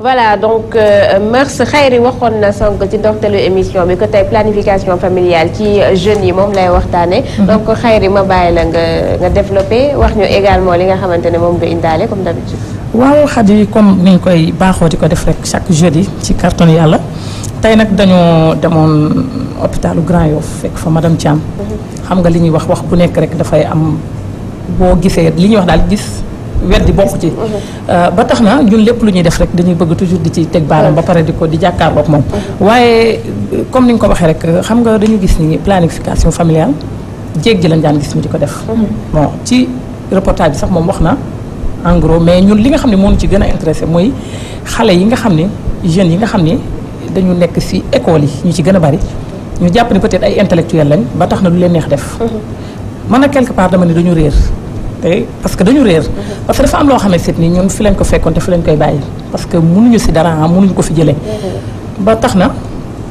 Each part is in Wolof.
voilà donc Mœurs Khayri waxoon na sànq ci ndorteelu émission bi que tey planification familiale ci jeunes yi moom lay waxtaane donc Khayri ma bàyyi la nga développé wax ñu également li nga xamante ne moom nga indaale comme d'habitude. waaw Khady comme ni ñu koy baaxoo di ko def rek chaque jeudi ci carton yàlla tey nag dañoo demoon hôpitalu Grand Yoff fekk fa madame Thiam. xam nga li ñuy wax bu nekk rek dafay am boo gisee li ñuy wax daal gis. weddi bokk ci ba tax na ñun lépp lu ñuy def rek dañuy bëgg toujours di ci teg baaram ba pare di jàkkaarloog moom waaye comme ni nga ko waxee rek xam nga dañu gis ni planification familiale jéeg ji lañ daan gis ñu di ko def bon ci reportage bi sax moom wax na en gros mais ñun li nga xam ne moo ñu ci gën a intéressé mooy xale yi nga xam ne jeunes yi nga xam ne dañu nekk ci école yi ñu ci gën a bari ñu jàpp ni peut-être ay intellectuels lañ ba tax na lu leen neex def man na quelque part dama ne dañu réer parce que dañu réer parce que dafa am loo xam ne set ni ñun fi lañ ko fekkoon te fi lañ koy bàyyi parce que mënuñu ci dara mënuñu ko fi jëlee ba tax na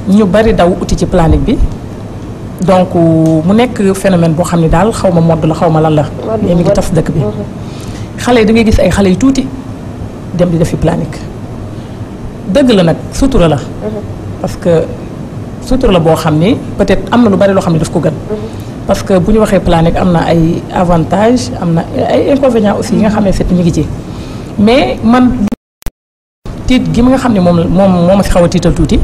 ñu bari daw uti ci planning bi donc mu nekk phénomène boo xam ne daal xaw ma modd la xaw ma lan la mais mi ngi tas dëkk bi xale yi da ngay gis ay xale yu tuuti dem di defi planning dëgg la nag sutura la parce que sutura la boo xam ni peut-être am na lu bari loo xam ne daf ko gën parce que bu ñu waxee planning am na ay avantages am na ay inconvénients aussi yi nga xam ne set ñu ngi ci mais man tiit gi nga xam ne moom moo ma si xaw a tiital tuuti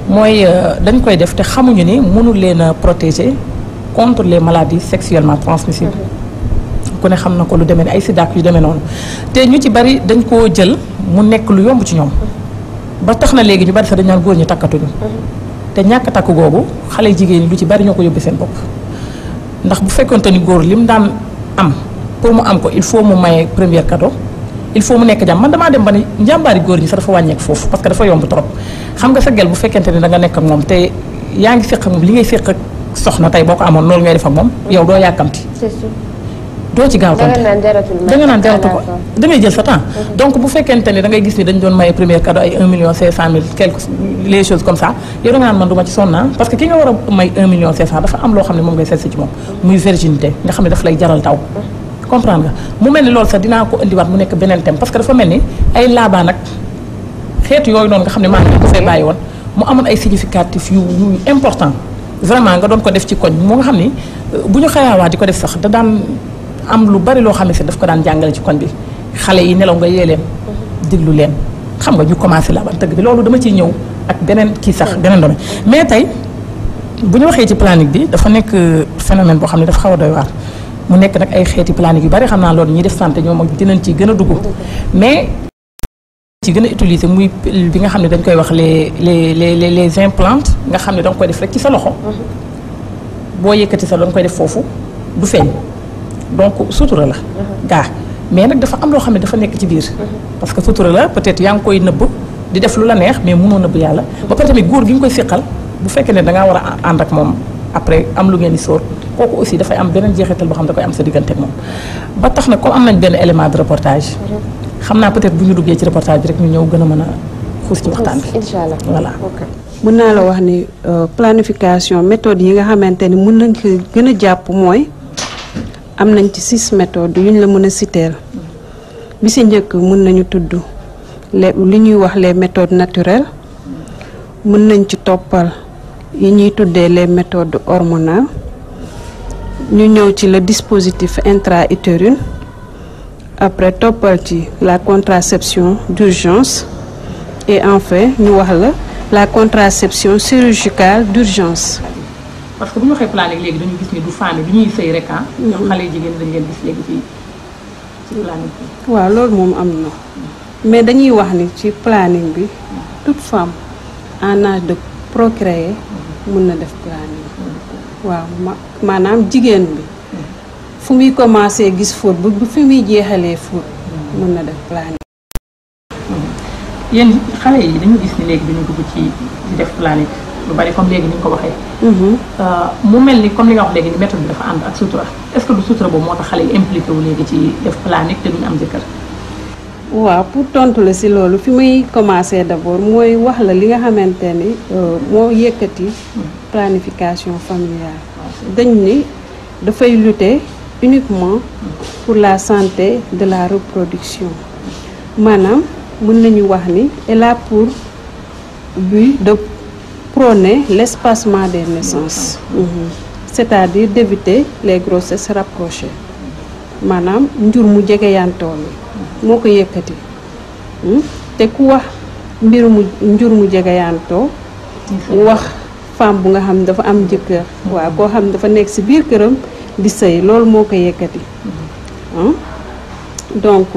mooy dañ koy def te xamuñu ni mënul leen a protéger contre les maladies sexuellement transmissibles ku ne xam na ko lu demee ni ay sida yu demee noonu te ñu ci bari dañ koo jël mu nekk lu yomb ci ñoom ba tax na léegi ñu bari sax dañ naan góor ñi takkatuñu te ñàkk takk googu xale jigéen ñi lu ci bari ñoo ko yóbbu seen bopp ndax bu fekkonte ni góor lim daan am pour mu am ko il faut mu maye premier cadeau il faut mu nekk jàmm man damaa dem ba ni njàmbaari góor ñi sax dafa wàññeeku foofu parce que dafa yomb trop xam nga sa gel bu fekkente ni da nga nekk ak moom te yaa ngi séq ak moom li ngay séq ak soxna tey boo ko amoon loolu ngay def ak moom yow doo yàkkamti doo ci gaaw tonte da nga naan jaratu ko da ngay jël sa temps donc bu fekkente ni da ngay gis ni dañ doon maye premier cadeau ay 1.500.000 quelque les choses comme ça yow da nga naan man du ma ci sonna parce que ki nga war a may 1.500.000 dafa am loo xam ne moom ngay seet si ci moom muy virginité nga xam ne daf lay jaral taw comprendre nga mu mel ni loolu sax dinaa ko indiwaat mu nekk beneen thème parce que dafa mel ni ay laabaan ak xeetu yooyu noonu nga xam ne maa ngi ko fay bàyyi woon mu amoon ay significatif yu important vraiment nga doon ko def ci koñ moo nga xam ni bu ñu xayaawaat di ko def sax da daan am lu bari loo xam ne si daf ko daan jàngale ci koñ bi xale yi nelaw nga yee leen diglu leen xam nga ñu commencé laabaan tëgg bi loolu dama ciy ñëw ak beneen kii sax beneen domaine mais tey bu ñu waxee ci planning bi dafa nekk phénomène boo xam ne dafa xaw a doy waar mu nekk nag ay xeeti planning yu bari xam naa loolu ñuy def santé ñoom ak dinañ ci gën a dugg mais ci gën a utiliser muy bi nga xam ne dañ koy wax les implantes nga xam ne danga koy def rek ci sa loxo boo yëkkati sa danga koy def foofu du feeñ donc sutura la gaa mais nag dafa am loo xam ne dafa nekk ci biir parce que sutura la peut-être yaa ngi koy nëbb di def lu la neex mais mënoo nëbb yàlla ba pare tamit góor gi nga koy séqal bu fekkee ne dangaa war a ànd ak moom après am lu ngeen di sóor kooku aussi dafay am beneen jeexital boo xam ne da koy am sa diggante ak moom ba tax na comme am nañ benn élément de reportage xam naa peut-être bu ñu duggee ci reportage bi rek ñu ñëw gën a mën a xuus ci waxtaan bi inchaallah voilà mën naa la wax ni planification méthode yi nga xamante ni mën nañ ko gën a jàpp mooy am nañ ci 6 méthodes yu ñu la mën a citer bi ci njëkk mën nañu tudd li ñuy wax les méthodes naturelles mën nañ ci toppal yi ñuy tuddee les méthodes hormonales ñu ñëw ci le dispositif intra-utérin après toppal ci la contraception d'urgence et enfin ñu wax la contraception chirurgicale d'urgence. parce que bu ñu waxee planning léegi dañu gis ni du famille du ñuy sëy rek ah. ñoom xale jigéen dañ leen gis léegi ci planning bi. waaw loolu moom am na mais dañuy wax ni ci planning bi toute femme en âge de procréer mën na def planning waaw maanaam jigéen bi fu muy commencé gis fóot bu fi muy jeexalee fóot mën na def planning. yéen xale yi dañu gis ni léegi dañu dugg ci def planning lu bari comme léegi ni nga ko waxee. mu mel ni comme li nga wax léegi ni méthode bi dafa ànd ak sutura est-ce que du sutura boobu moo tax xale yi impliqué wu léegi ci def planning te duñu am jëkkër. waaw pour tontu la si loolu fi muy commencer d'abord mooy wax la li nga xamante ni moo yëkkati planification familiale dañ ni dafay lutter uniquement pour la santé de la reproduction maanaam mën nañu wax ni elle a pour but de prôner l'espacement des naissances. C'est-à-dire d'éviter les grossesses rapprochées maanaam njur mu jegeyantoo mi moo ko yëkkati te ku wax mbiru mu njur mu jegeyantoo wax femme bu nga xam dafa am jëkkër waaw koo xam dafa nekk ci biir këram di sëy loolu moo ko yëkkati donc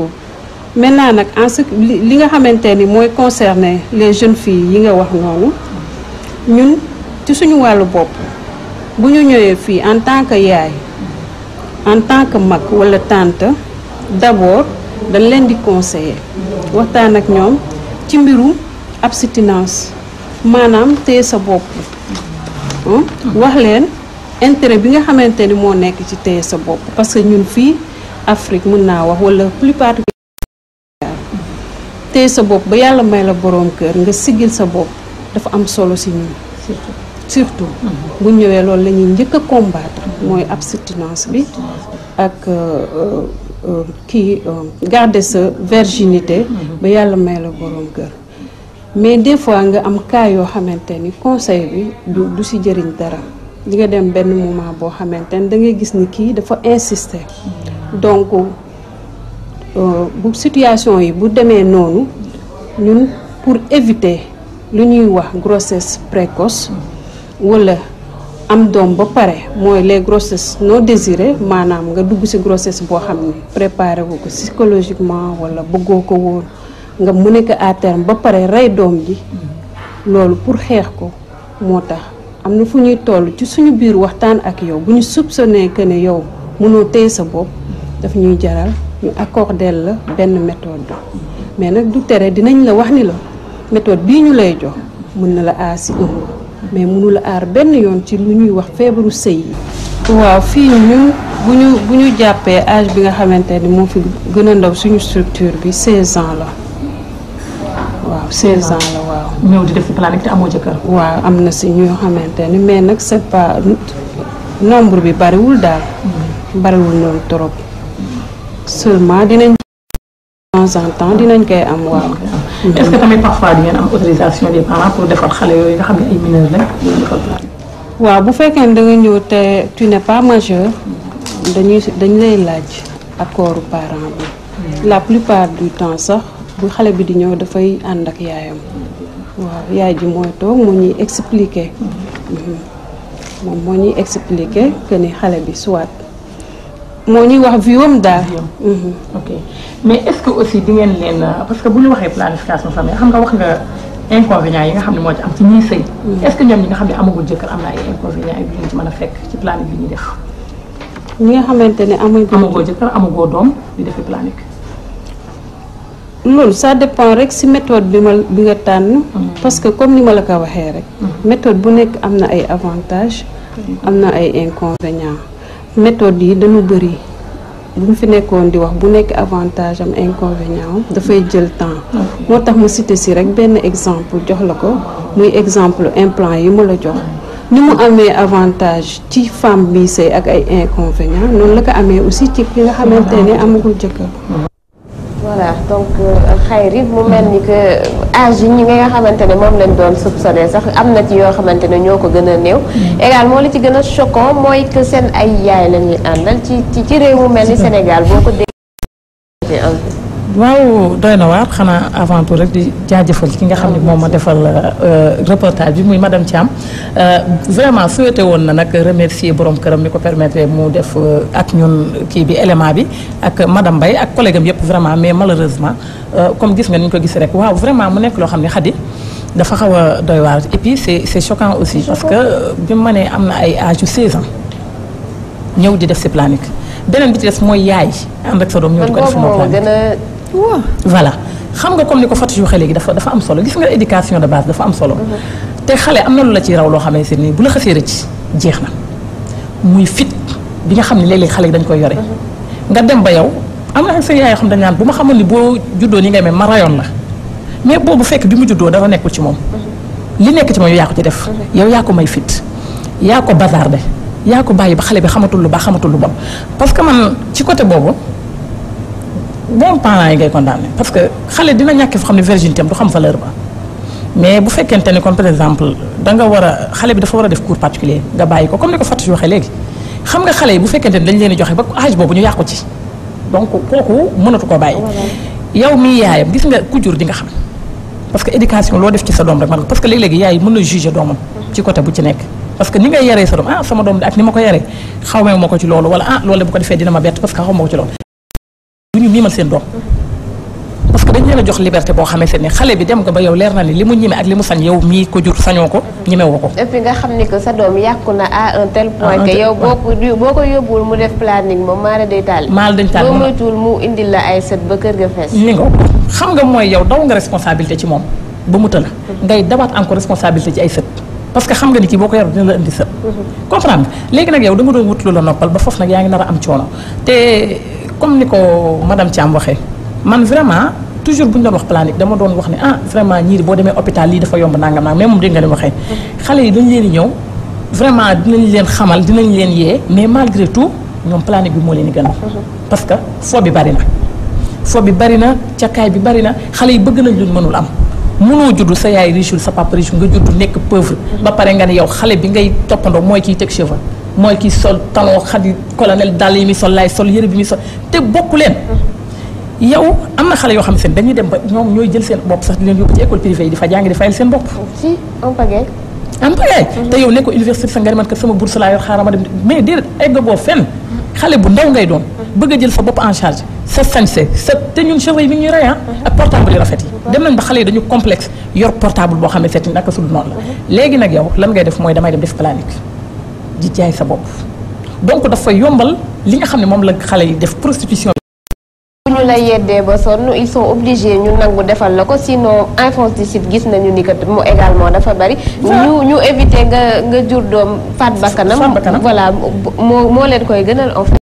maintenant nag en ce li nga xamante ni mooy concerner les jeunes filles yi nga wax noonu ñun ci suñu wàllu bopp bu ñu ñëwee fii en tant que yaay en tant que mag walla tante d'abord dañ leen di conseiller waxtaan ak ñoom ci mbiru abstinence maanaam téye sa bopp wax leen intérêt bi nga xamante ni moo nekk ci téye sa bopp parce que ñun fii Afrique mën naa wax walla plupart téye sa bopp ba yàlla may la boroom kër nga siggil sa bopp dafa am solo ci ñun surtout bu ñëwee loolu la ñuy njëkk a combattre mooy abstinence bi ak garder sa virginité ba yàlla may la boroom kër mais des fois nga am cas yoo xamante ni conseil bi du ci jëriñ dara di nga dem benn moment boo xamante ni da ngay gis ni kii dafa insister donc bu situation yi bu demee noonu ñun pour éviter lu ñuy wax grossesse précoce walla am doom ba pare mooy les grossesses non désirées maanaam nga dugg ci grossesse boo xam ne préparé wu ko psychologiquement walla bëggoo ko woon nga mu nekk à terme ba pare rey doom ji loolu pour xeex ko moo tax am na fu ñuy toll ci suñu biir waxtaan ak yow bu ñu soupçonné que ne yow mënoo téye sa bopp daf ñuy jaral ñu accorder la benn méthode mais nag du tere dinañ la wax ni la méthode bii ñu lay jox mën na la aar ci ëmb mais mënu la aar benn yoon ci lu ñuy wax feebaru sëy yi. waaw fii ñun bu ñu jàppee âge bi nga xamante ni moo fi gën a ndaw suñu structure bi 16 ans la waaw 16 ans la waaw. ñëw di def ci planique te amoo jëkkër. waaw am na ci ñoo xamante ni mais nag c'est pas nombre bi bariwul daal. bariwul noonu trop seulement dinañ. de temps en temps dinañ koy am waaw. est-ce que tamit parfois di ngeen am autorisation des parents pour defar xale yooyu nga xam ne ay mineurs lañ pour defar planique. waaw bu fekkee ne da nga ñëw te tu n'es pas majeur dañ lay laaj accordu parent bi. la plupart du temps sax bu xale bi di ñëw dafay ànd ak yaayam. waaw yaay ji mooy toog moo ñuy expliquer. moom moo ñuy expliquer que ni xale bi soit. moo ñuy wax viom daal. ok mais est-ce que aussi di ngeen leen parce que bu ñu waxee planification familiale xam nga wax nga inconvénients yi nga xam ne moo ci am ci ñiy sëy. est-ce que ñoom ñi nga xam ne amagul jëkkër am na ay inconvénients yu ñu ci mën a fekk ci planique bi ñuy def. ñi nga xamante ne amagoo jëkkër amagoo doom di defi planique. loolu ça dépend rek ci méthode bi nga tànn. parce que comme ni ma la ko waxee rek. méthode bu nekk am na ay avantages. am na ay inconvénients. méthode yi dañu bëri bu ñu fi nekkoon di wax bu nekk avantage am inconvénient am dafay jël temps moo tax ma cité ci rek benn exemple jox la ko muy exemple implant yi ma la jox ni mu amee avantage ci femme bi sëy ak ay inconvénients noonu la ko amee aussi ci ki nga xamante ne amagul jëkkër. voilà donc xayri mu mel ni que âge yi ñi nga xamante ne moom lañ doon soupçonné sax am na ci yoo xamante ne ñoo ko gën a néew. également li ci gën a choquant mooy que seen ay yaay la ñuy àndal ci réew mu mel ni Sénégal boo ko déggee. waaw doy na waar xanaa avant tout rek di jaajëfal ki nga xam ne moom ma defal reportage bi muy madame Thiam vraiment souhaité woon na nag remercier borom këram mi ko permettre mu def ak ñun kii bi élément bi ak madame Mbaye ak collègue am yëpp vraiment mais malheureusement comme gis nga ni ñu ko gis rek waaw vraiment mu nekk loo xam ne Khady dafa xaw a doy waar et puis c'est choquant aussi parce que bi mu nee am na ay âge yu 16 ans ñëw di def si planique beneen bi ci des mooy yaay ànd ak sa doom ñëw di ko def moo planique voilà xam nga comme ni ko Fatou waxee léegi dafa am solo gis nga éducation de base dafa am solo te xale am na lu la ci raw loo xamante ni bu la xasee rëcc jeex na muy fit bi nga xam ne léeg-léeg xale yi dañ koy yore nga dem ba yow am na sa yaay yoo xam dañ naan bu ma xamoon ni boo juddoo ni ngay mel ma rayoon la mais boobu fekk bi mu juddoo dafa nekkul ci moom li nekk ci moom yow yaa ko ci def yow yaa ko may fit yaa ko bazardé yaa ko bàyyi ba xale bi xamatul lu baax xamatul lu bon parce que man ci côté boobu bon parents yi ngay condamné parce que xale dina ñàkk foo xam ne virginité am du xam valeur ba mais bu fekkente ne comme par exemple da nga war a xale bi dafa war a def cours particulier nga bàyyi ko comme ni ko Fatou waxee léegi xam nga xale yi bu fekkente ne dañ leen di joxe ba âge boobu ñu yàqu ci donc kooku mënatu ko bàyyi. yow mii yaayam gis nga ku jur di nga xam parce que éducation loo def ci sa doom rek man parce que léeg-léegi yaay mën na juger doomam ci côté bu ci nekk parce que ni ngay yaree sa doom sama doom ak ni ma ko yaree xawma ma ko ci loolu wala loolu bu ko defee dina ma bett parce que xaw ma ko ci loolu du ñu miimal seen doom parce que dañ leen a jox liberté boo xamante ne xale bi dem nga ba yow leer na ni li mu ñime ak li mu sañ yow mii ko jur sañoo ko ñimewoo ko. et puis nga xam ni que sa doom yàqu na à un tel point que yow boo ko yóbbuwul mu def planning moom maara day taal. maal dañ taal boo moytuwul mu indil la ay sët ba kër ga fees. ni nga xam nga mooy yow daw nga responsabilité ci moom ba mu tëla ngay dawaat encore responsabilité ci ay sët parce que xam nga ni kii boo ko yor dina la indi sët. comprendre nga léegi nag yow da nga doon wut lu la noppal ba foofu nag yaa ngi nar a am coono te comme ni ko madame Thiam waxee man vraiment. toujours bu ñu doon wax planique dama doon wax ne vraiment ñii boo demee hôpital lii dafa yomb nangam mais moom dégg nga ni waxee xale yi dañ leen di ñëw vraiment dinañ leen xamal dinañ leen yee mais malgré tout ñoom planique bi moo leen di gën a parce que fo bi bari na cakaay bi bari na xale yi bëgg nañ luñ mënul am mënoo juddu sa yaay riche sa papa riche nga juddu nekk pauvre ba pare nga ne yow xale bi ngay toppandoo mooy kiy teg cheveux mooy kiy sol talon xadi colonel dàll yi muy sol laay sol yëre bi muy sol te bokku leen yow am na xale yoo xam ne dañuy dem ba ñoom ñooy jël seen bopp sax di leen yóbbu ci école privée yi di fa jàngi di fayal seen bopp. si en pagaille. te yow nekk université sa nga ne man kat sama bourse laa yor xaaral ma dem mais déedéet egg boo fenn xale bu ndaw ngay doon. bëgg a jël sa bopp en charge sa sañse sa te ñun cheveux yi bi ñuy rey ak portable yu rafet yi. dem nañ ba xale yi dañu complexe yor portable boo xam ne c'est naka su dul noonu la. léegi nag yow lan ngay def mooy damay dem def planique di jaay sa bopp donc dafa yombal li nga xam ne moom la xale yi def prostitution. bu ñu la yeddee ba sonn ils sont obligés ñu nangu defal la ko sinon infanticide gis nañu ni que mu également dafa bari. ñu éviter nga jur doom faat bakkanam voilà moo leen koy gënal en fait.